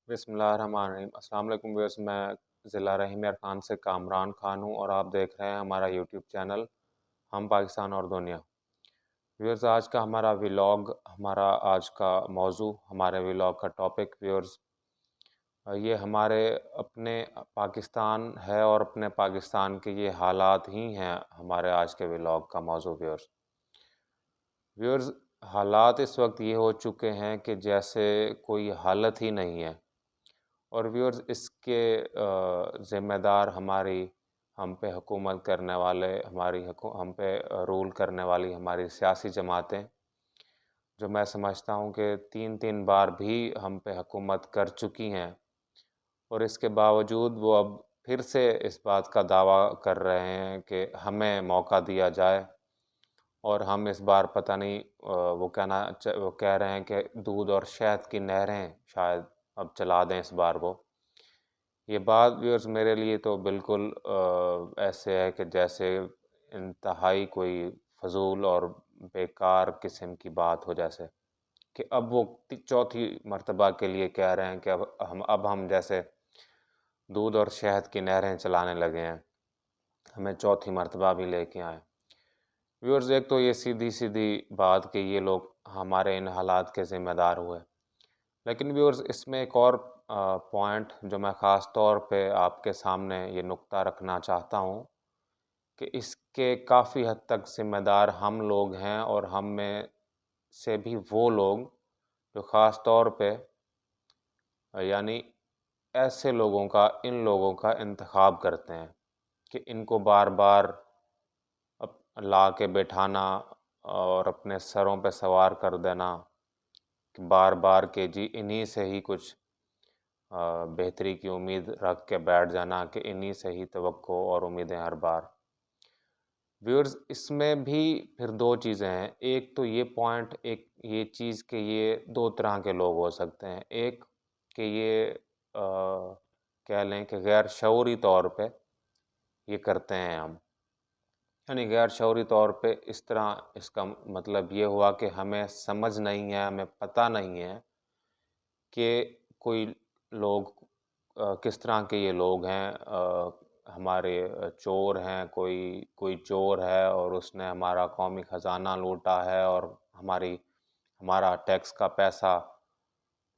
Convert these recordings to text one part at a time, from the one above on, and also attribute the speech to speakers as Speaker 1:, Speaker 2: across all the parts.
Speaker 1: बिस्मिल्लाहिर्रहमानिर्रहीम। अस्सलाम वालेकुम व्यूअर्स, मैं ज़िला रहीम खान से कामरान खान हूँ और आप देख रहे हैं हमारा यूट्यूब चैनल हम पाकिस्तान और दुनिया। व्यूअर्स, आज का हमारा व्लॉग, हमारा आज का मौजू, हमारे व्लॉग का टॉपिक व्यूअर्स ये हमारे अपने पाकिस्तान है और अपने पाकिस्तान के ये हालात ही हैं हमारे आज के व्लॉग का मौजू। व्यूअर्स, हालात इस वक्त ये हो चुके हैं कि जैसे कोई हालत ही नहीं है। और व्यूअर्स, इसके ज़िम्मेदार हमारी हम पे हुकूमत करने वाले, हम पे रूल करने वाली हमारी सियासी जमातें, जो मैं समझता हूँ कि 3-3 बार भी हम पे हुकूमत कर चुकी हैं। और इसके बावजूद वो अब फिर से इस बात का दावा कर रहे हैं कि हमें मौका दिया जाए और हम इस बार पता नहीं वो कह रहे हैं कि दूध और शहद की नहरें शायद अब चला दें इस बार वो। ये बात व्यूअर्स मेरे लिए तो बिल्कुल ऐसे है कि जैसे इंतहाई कोई फ़ज़ूल और बेकार किस्म की बात हो, जैसे कि अब वो चौथी मर्तबा के लिए कह रहे हैं कि अब हम जैसे दूध और शहद की नहरें चलाने लगे हैं, हमें चौथी मर्तबा भी लेके आएँ। व्यूअर्स, एक तो ये सीधी-सीधी बात कि ये लोग हमारे इन हालात के ज़िम्मेदार हुए। लेकिन व्यूअर्स, इसमें एक और पॉइंट जो मैं ख़ास तौर पे आपके सामने ये नुक्ता रखना चाहता हूँ कि इसके काफ़ी हद तक ज़िम्मेदार हम लोग हैं, और हम में से भी वो लोग जो ख़ास तौर पे यानी ऐसे लोगों का, इन लोगों का इंतख़ाब करते हैं कि इनको बार-बार ला के बैठाना और अपने सरों पे सवार कर देना, कि बार-बार के जी इन्हीं से ही कुछ बेहतरी की उम्मीद रख के बैठ जाना कि इन्हीं से ही तवक्को और उम्मीदें हर बार। व्यूअर्स, इसमें भी फिर 2 चीज़ें हैं। एक तो ये पॉइंट, एक ये चीज़ कि ये 2 तरह के लोग हो सकते हैं। एक कि ये कह लें कि गैर शऊरी तौर पे ये करते हैं हम। यानी गैर शऊरी तौर पे इस तरह, इसका मतलब ये हुआ कि हमें समझ नहीं है, हमें पता नहीं है कि कोई लोग किस तरह के ये लोग हैं। हमारे चोर हैं, कोई कोई चोर है और उसने हमारा कौमी ख़ज़ाना लूटा है और हमारा टैक्स का पैसा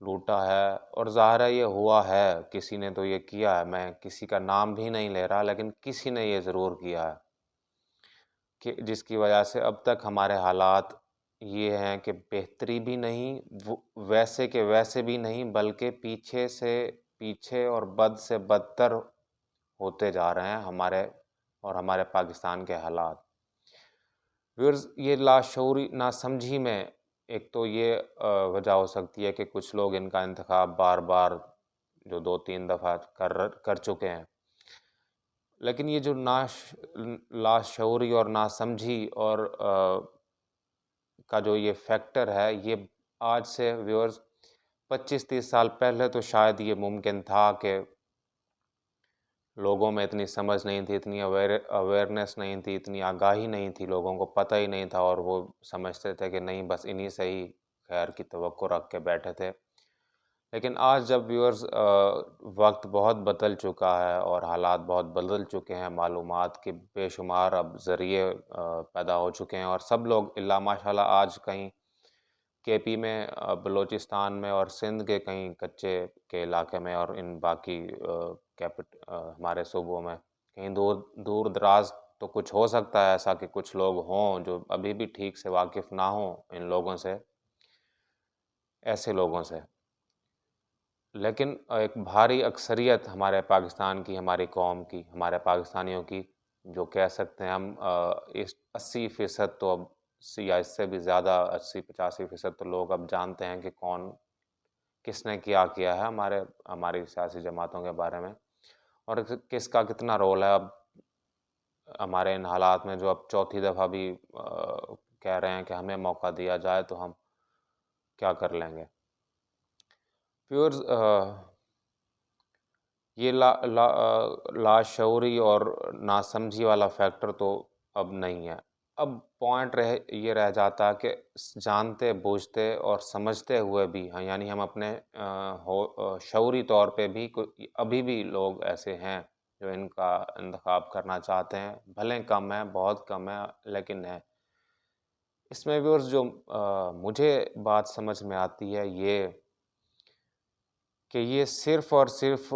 Speaker 1: लूटा है। और ज़ाहिर है ये हुआ है, किसी ने तो ये किया है। मैं किसी का नाम भी नहीं ले रहा, लेकिन किसी ने ये ज़रूर किया है कि जिसकी वजह से अब तक हमारे हालात ये हैं कि बेहतरी भी नहीं, वो वैसे के वैसे भी नहीं, बल्कि पीछे से पीछे और बद से बदतर होते जा रहे हैं हमारे पाकिस्तान के हालात। व्यूअर्स, ये लाशऊरी नासमझी में एक तो ये वजह हो सकती है कि कुछ लोग इनका इंतखाब बार-बार जो 2-3 दफ़ा कर चुके हैं। लेकिन ये जो लाशऊरी और नासमझी और का जो ये फैक्टर है, ये आज से व्यूअर्स 25-30 साल पहले तो शायद ये मुमकिन था कि लोगों में इतनी समझ नहीं थी, इतनी अवेयरनेस नहीं थी, इतनी आगाही नहीं थी, लोगों को पता ही नहीं था और वो समझते थे कि नहीं, बस इन्हीं से ही खैर की तवक्को रख के बैठे थे। लेकिन आज जब व्यूअर्स वक्त बहुत बदल चुका है और हालात बहुत बदल चुके हैं, मालूमात के बेशुमार अब ज़रिए पैदा हो चुके हैं और सब लोग इल्ला माशाल्लाह आज कहीं केपी में, बलूचिस्तान में और सिंध के कहीं कच्चे के इलाके में और इन बाकी हमारे सूबों में कहीं दूर दूर दराज तो कुछ हो सकता है ऐसा कि कुछ लोग हों जो अभी भी ठीक से वाकिफ़ ना हों इन लोगों से, ऐसे लोगों से। लेकिन एक भारी अक्सरियत हमारे पाकिस्तान की, हमारी कौम की, हमारे पाकिस्तानियों की, जो कह सकते हैं हम इस 80% तो अब या इससे भी ज़्यादा 80-85% तो लोग अब जानते हैं कि कौन किसने क्या किया है हमारी सियासी जमातों के बारे में, और किसका कितना रोल है अब हमारे इन हालात में, जो अब चौथी दफ़ा भी कह रहे हैं कि हमें मौका दिया जाए तो हम क्या कर लेंगे। व्यूअर्स, ये लाशऊरी और नासमझी वाला फैक्टर तो अब नहीं है। अब पॉइंट ये रह जाता कि जानते बूझते और समझते हुए भी, हाँ, यानी हम अपने शऊरी तौर पे भी अभी भी लोग ऐसे हैं जो इनका इंतखाब करना चाहते हैं, भले कम है, बहुत कम है, लेकिन है। इसमें व्यूअर्स जो मुझे बात समझ में आती है ये कि ये सिर्फ़ और सिर्फ़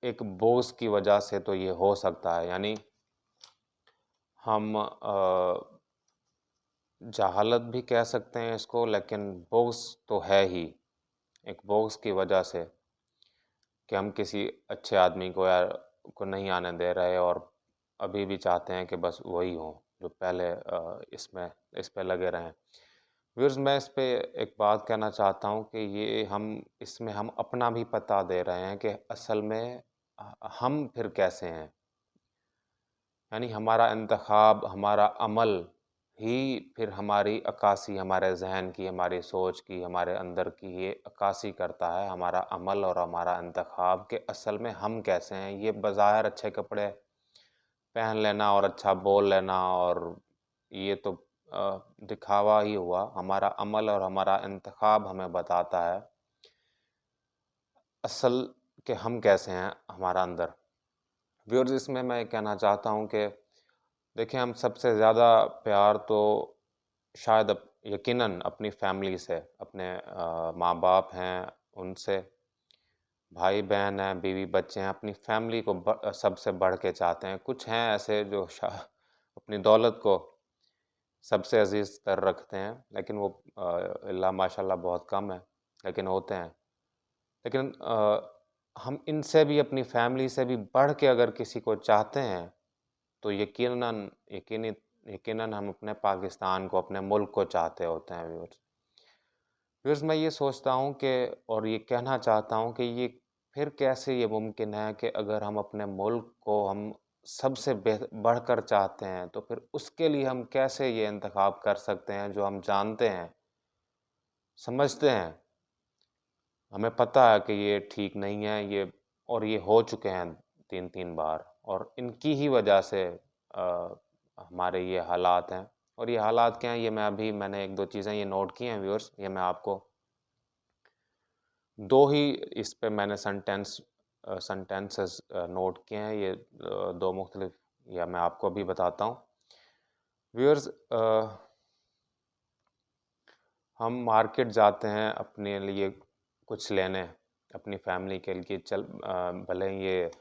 Speaker 1: एक बोझ की वजह से तो ये हो सकता है, यानी हम जहालत भी कह सकते हैं इसको, लेकिन बोझ तो है ही। एक बोझ की वजह से कि हम किसी अच्छे आदमी को या को नहीं आने दे रहे और अभी भी चाहते हैं कि बस वही हो जो पहले इसमें इस पे लगे रहें। व्यूअर्स, मैं इस पे एक बात कहना चाहता हूँ कि ये हम इसमें हम अपना भी पता दे रहे हैं कि असल में हम फिर कैसे हैं। यानी हमारा इंतखाब, हमारा अमल ही फिर हमारी अक्कासी, हमारे ज़हन की, हमारी सोच की, हमारे अंदर की ये अक्कासी करता है, हमारा अमल और हमारा इंतखाब कि असल में हम कैसे हैं। ये बज़ाहिर अच्छे कपड़े पहन लेना और अच्छा बोल लेना और ये तो दिखावा ही हुआ। हमारा अमल और हमारा इंतखाब हमें बताता है असल कि हम कैसे हैं हमारा अंदर। व्यूअर्स, इसमें मैं कहना चाहता हूँ कि देखिए, हम सबसे ज़्यादा प्यार तो शायद यकीनन अपनी फैमिली से, अपने माँ-बाप हैं उनसे, भाई-बहन हैं, बीवी-बच्चे हैं, अपनी फैमिली को सबसे बढ़ के चाहते हैं। कुछ हैं ऐसे जो अपनी दौलत को सबसे अज़ीज़ तर रखते हैं, लेकिन वो इल्ला माशाअल्लाह बहुत कम है, लेकिन होते हैं। लेकिन हम इनसे भी, अपनी फैमिली से भी बढ़ के अगर किसी को चाहते हैं, तो यकीनन हम अपने पाकिस्तान को, अपने मुल्क को चाहते होते हैं व्यूअर्स। व्यूअर्स, मैं ये सोचता हूँ कि और ये कहना चाहता हूँ कि ये फिर कैसे ये मुमकिन है कि अगर हम अपने मुल्क को हम सबसे बढ़कर चाहते हैं, तो फिर उसके लिए हम कैसे ये इंतखाब कर सकते हैं जो हम जानते हैं, समझते हैं, हमें पता है कि ये ठीक नहीं है, ये और ये हो चुके हैं 3-3 बार और इनकी ही वजह से हमारे ये हालात हैं। और ये हालात क्या हैं, ये मैंने 1-2 चीज़ें ये नोट की हैं व्यूअर्स, ये मैं आपको 2 ही इस पे मैंने सेंटेंसेस नोट किए हैं, ये 2 मुख्तलिफ, या मैं आपको अभी बताता हूँ। व्यूअर्स, हम मार्केट जाते हैं अपने लिए कुछ लेने, अपनी फैमिली के लिए भले ही ये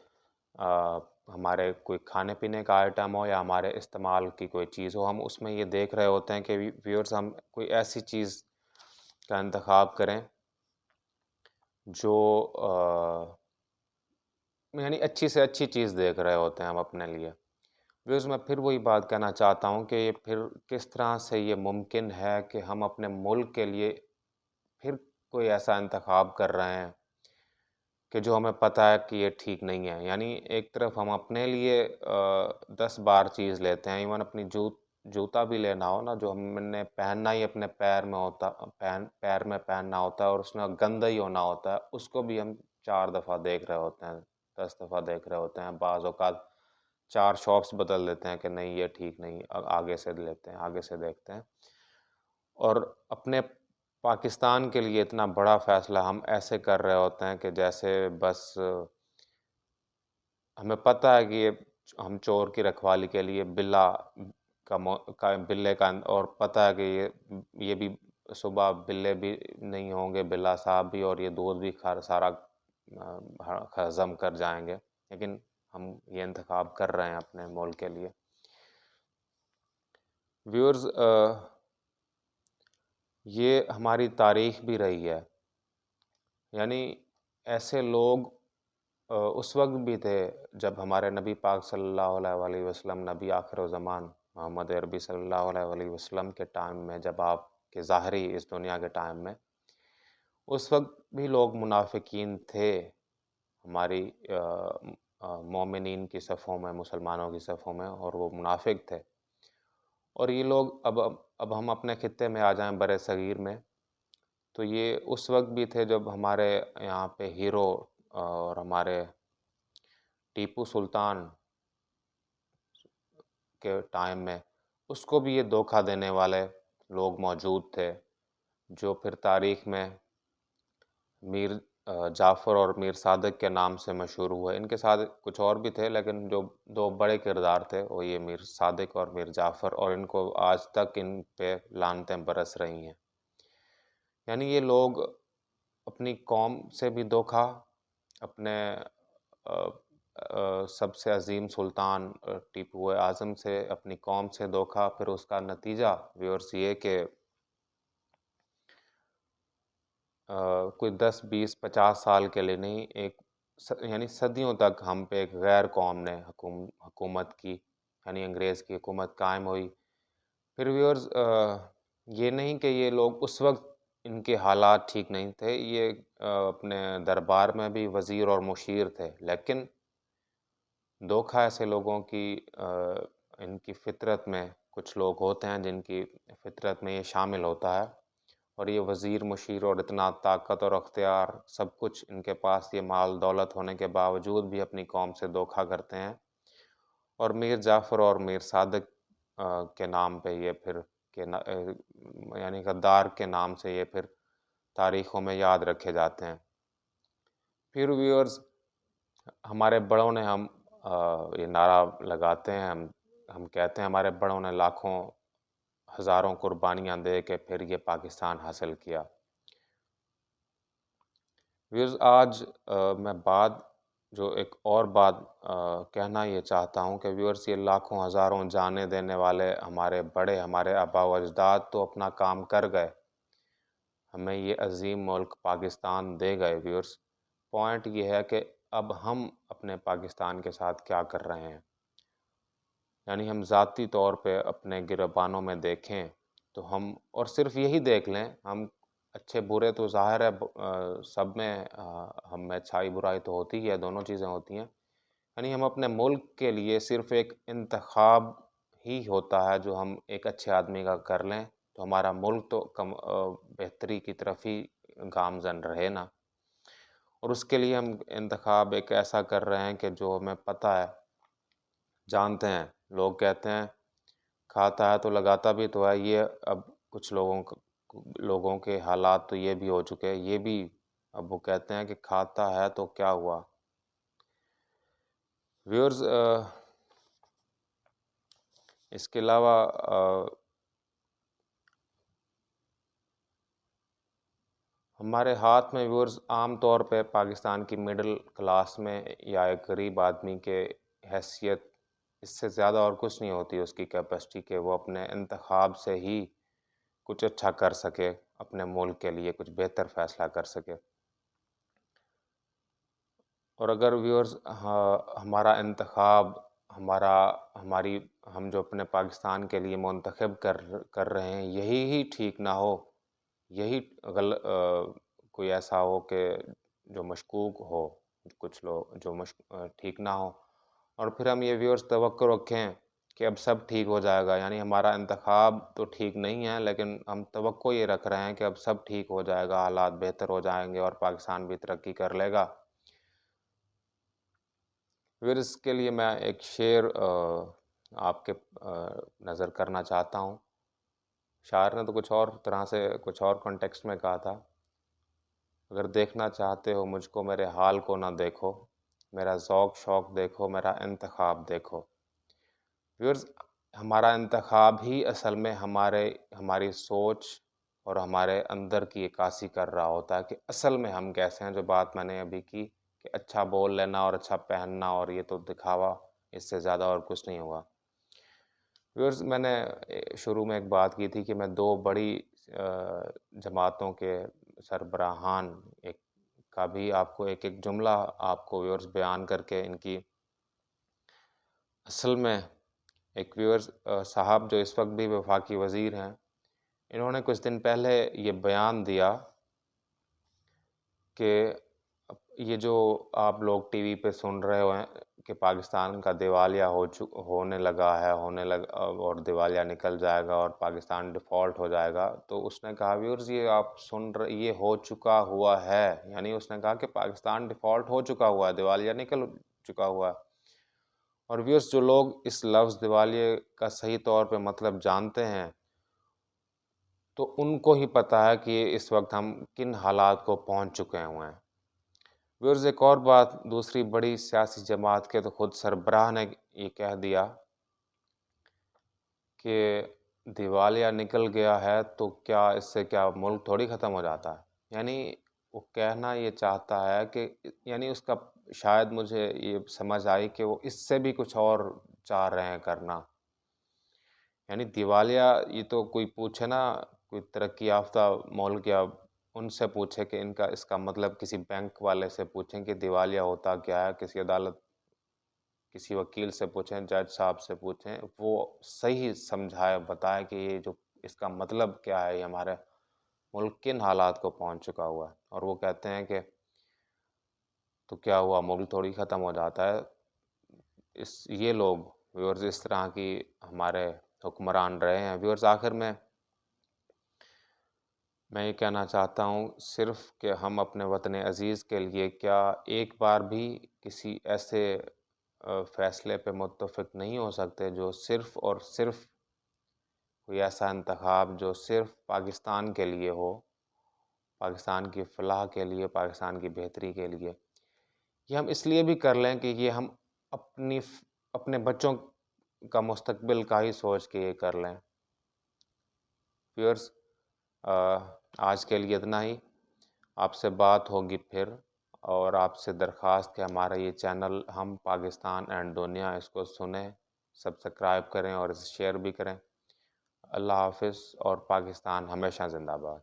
Speaker 1: हमारे कोई खाने-पीने का आइटम हो या हमारे इस्तेमाल की कोई चीज़ हो, हम उसमें ये देख रहे होते हैं कि व्यूअर्स, हम कोई ऐसी चीज़ का इंतखाब करें जो यानी अच्छी से अच्छी चीज़ देख रहे होते हैं हम अपने लिए। व्यूअर्स, मैं फिर वही बात कहना चाहता हूँ कि ये फिर किस तरह से ये मुमकिन है कि हम अपने मुल्क के लिए फिर कोई ऐसा इंतखाब कर रहे हैं कि जो हमें पता है कि ये ठीक नहीं है। यानी एक तरफ हम अपने लिए 10 बार चीज़ लेते हैं, इवन अपनी जूता भी लेना हो ना, जो हमने पहनना ही अपने पैर में पहनना होता है और उसमें गंदा ही होना होता है, उसको भी हम 4 दफ़ा देख रहे होते हैं, 10 दफ़ा देख रहे होते हैं। बाज़ औक़ात 4 शॉप्स बदल देते हैं कि नहीं ये ठीक नहीं, आगे से लेते हैं, आगे से देखते हैं। और अपने पाकिस्तान के लिए इतना बड़ा फ़ैसला हम ऐसे कर रहे होते हैं कि जैसे बस हमें पता है कि ये हम चोर की रखवाली के लिए बिल्ले का, और पता है कि ये भी सुबह बिल्ले भी नहीं होंगे, बिल्ला साहब भी, और ये दूध भी सारा हज़म कर जाएँगे। लेकिन हम ये इंतख़ाब कर रहे हैं अपने मुल्क के लिए। व्यूअर्स, ये हमारी तारीख़ भी रही है। यानी ऐसे लोग उस वक़्त भी थे जब हमारे नबी पाक सल्लल्लाहु अलैहि वसल्लम, नबी आखिर-ओ-ज़मान मोहम्मद अरबी सल्लल्लाहु अलैहि वसल्लम के टाइम में, जब आपके ज़ाहिरी इस दुनिया के टाइम में, उस वक़्त भी लोग मुनाफ़िकीन थे हमारी मोमिनीन की सफ़ों में, मुसलमानों की सफ़ों में, और वो मुनाफ़िक थे। और ये लोग अब हम अपने खित्ते में आ जाएँ, बर-ए-सग़ीर में, तो ये उस वक़्त भी थे जब हमारे यहाँ पे हीरो और हमारे टीपू सुल्तान के टाइम में उसको भी ये धोखा देने वाले लोग मौजूद थे, जो फिर तारीख़ में मीर जाफ़र और मीर सादिक के नाम से मशहूर हुए। इनके साथ कुछ और भी थे, लेकिन जो 2 बड़े किरदार थे वो ये मीर सादिक और मीर जाफ़र, और इनको आज तक इन पे लानतें बरस रही हैं। यानी ये लोग अपनी कौम से भी धोखा, अपने सबसे अज़ीम सुल्तान टीपू आज़म से, अपनी कौम से धोखा, फिर उसका नतीजा व्यूअर्स ये कि कोई 10, 20, 50 साल के लिए नहीं, एक यानी सदियों तक हम पे एक गैर कौम ने हुकूमत की, यानी अंग्रेज़ की हुकूमत कायम हुई। फिर व्यूअर्स ये नहीं कि ये लोग उस वक़्त इनके हालात ठीक नहीं थे, ये अपने दरबार में भी वज़ीर और मुशीर थे, लेकिन धोखा ऐसे लोगों की इनकी फ़ितरत में कुछ लोग होते हैं जिनकी फ़ितरत में ये शामिल होता है, और ये वज़ीर, मुशीर और इतना ताकत और अख्तियार सब कुछ इनके पास, ये माल दौलत होने के बावजूद भी अपनी कौम से धोखा करते हैं। और मीर जाफ़र और मीर सादिक के नाम पे ये फिर यानी गद्दार के नाम से ये फिर तारीख़ों में याद रखे जाते हैं। फिर व्यूअर्स हमारे बड़ों ने ये नारा लगाते हैं, हम कहते हैं हमारे बड़ों ने लाखों हज़ारों कुर्बानियाँ दे के फिर ये पाकिस्तान हासिल किया। व्यूअर्स आज मैं जो एक और बात कहना ये चाहता हूँ कि व्यूअर्स ये लाखों हज़ारों जानें देने वाले हमारे बड़े, हमारे आबा व अजदाद तो अपना काम कर गए, हमें ये अज़ीम मुल्क पाकिस्तान दे गए व्यूअर्स। पॉइंट ये है कि अब हम अपने पाकिस्तान के साथ क्या कर रहे हैं? यानी हम ज़ाती तौर पे अपने गिरबानों में देखें तो हम, और सिर्फ़ यही देख लें, हम अच्छे बुरे तो ज़ाहिर है सब में हम में अच्छाई बुराई तो होती ही है, दोनों चीज़ें होती हैं। यानी हम अपने मुल्क के लिए सिर्फ़ एक इंतख़ाब ही होता है जो हम एक अच्छे आदमी का कर लें, तो हमारा मुल्क तो बेहतरी की तरफ ही गामज़न रहे ना। और उसके लिए हम इंतख़ाब एक ऐसा कर रहे हैं कि जो हमें पता है, जानते हैं, लोग कहते हैं खाता है तो लगाता भी तो है। ये अब कुछ लोगों के हालात तो ये भी हो चुके हैं, ये भी अब वो कहते हैं कि खाता है तो क्या हुआ। व्यूअर्स इसके अलावा हमारे हाथ में व्यूअर्स आम तौर पे पाकिस्तान की मिडिल क्लास में या एक गरीब आदमी के हैसियत इससे ज़्यादा और कुछ नहीं होती उसकी कैपेसिटी के वो अपने इंतखाब से ही कुछ अच्छा कर सके, अपने मुल्क के लिए कुछ बेहतर फ़ैसला कर सके। और अगर व्यूअर्स हमारा इंतखाब, हमारा हमारी हम जो अपने पाकिस्तान के लिए मुंतखब कर रहे हैं, यही ही ठीक ना हो, यही कोई ऐसा हो कि जो मशकूक हो, कुछ लोग जो ठीक ना हो, और फिर हम ये व्यूअर्स तवक्को रखें कि अब सब ठीक हो जाएगा, यानी हमारा इंतखाब तो ठीक नहीं है, लेकिन हम तवक्को ये रख रहे हैं कि अब सब ठीक हो जाएगा, हालात बेहतर हो जाएंगे और पाकिस्तान भी तरक्की कर लेगा। फिर इसके लिए मैं एक शेर आपके नज़र करना चाहता हूँ। शायर ने तो कुछ और तरह से, कुछ और कॉन्टेक्स्ट में कहा था, अगर देखना चाहते हो मुझको मेरे हाल को ना देखो, मेरा ज़ौक़ शौक़ देखो, मेरा इंतखाब देखो। व्यूअर्स हमारा इंतखाब ही असल में हमारी सोच और हमारे अंदर की अक्कासी कर रहा होता है कि असल में हम कैसे हैं। जो बात मैंने अभी की कि अच्छा बोल लेना और अच्छा पहनना और ये तो दिखावा, इससे ज़्यादा और कुछ नहीं हुआ। व्यूअर्स मैंने शुरू में एक बात की थी कि मैं 2 बड़ी जमातों के सरबराहान एक का भी आपको एक-एक जुमला आपको व्यूअर्स बयान करके इनकी असल में एक व्यूअर्स साहब जो इस वक्त भी वफाकी वज़ीर हैं, इन्होंने कुछ दिन पहले ये बयान दिया कि ये जो आप लोग टीवी पे सुन रहे हो हैं कि पाकिस्तान का दिवालिया होने लगा है, और दिवालिया निकल जाएगा और पाकिस्तान डिफ़ॉल्ट हो जाएगा। तो उसने कहा व्यूअर्स ये आप सुन रहे, ये हो चुका हुआ है। यानी उसने कहा कि पाकिस्तान डिफ़ॉल्ट हो चुका हुआ है, दिवालिया निकल चुका हुआ है। और व्यूअर्स, जो लोग इस लफ्ज़ दिवालिया का सही तौर पे मतलब जानते हैं, तो उनको ही पता है कि इस वक्त हम किन हालात को पहुंच चुके हुए हैं। व्यूअर्स, एक और बात, दूसरी बड़ी सियासी जमात के तो खुद सरबराह ने ये कह दिया कि दिवालिया निकल गया है तो क्या इससे क्या मुल्क थोड़ी ख़त्म हो जाता है। यानी वो कहना ये चाहता है कि, यानी उसका शायद मुझे ये समझ आई कि वो इससे भी कुछ और चाह रहे हैं करना। यानी दिवालिया, ये तो कोई पूछे ना, कोई तरक्की याफ्ता मुल्क या उनसे पूछे कि इनका इसका मतलब, किसी बैंक वाले से पूछें कि दिवालिया होता क्या है, किसी अदालत, किसी वकील से पूछें, जज साहब से पूछें, वो सही समझाए, बताए कि ये जो इसका मतलब क्या है, ये हमारे मुल्क किन हालात को पहुंच चुका हुआ है। और वो कहते हैं कि तो क्या हुआ, मुल्क थोड़ी ख़त्म हो जाता है। ये लोग व्यूअर्स इस तरह की हमारे हुक्मरान रहे हैं। व्यूअर्स, आखिर में मैं ये कहना चाहता हूँ सिर्फ़ कि हम अपने वतन अज़ीज़ के लिए क्या एक बार भी किसी ऐसे फ़ैसले पे मुत्तफ़िक नहीं हो सकते जो सिर्फ़ और सिर्फ़ कोई ऐसा इंतख़ाब जो सिर्फ़ पाकिस्तान के लिए हो, पाकिस्तान की फ़लाह के लिए, पाकिस्तान की बेहतरी के लिए। ये हम इसलिए भी कर लें कि ये हम अपने बच्चों का मुस्तक़बिल का ही सोच के ये कर लें। व्यूअर्स, आज के लिए इतना ही। आपसे बात होगी फिर, और आपसे दरख्वास्त कि हमारा ये चैनल हम पाकिस्तान एंड दुनिया, इसको सुनें, सब्सक्राइब करें और इसे शेयर भी करें। अल्लाह हाफ़िज़, और पाकिस्तान हमेशा ज़िंदाबाद।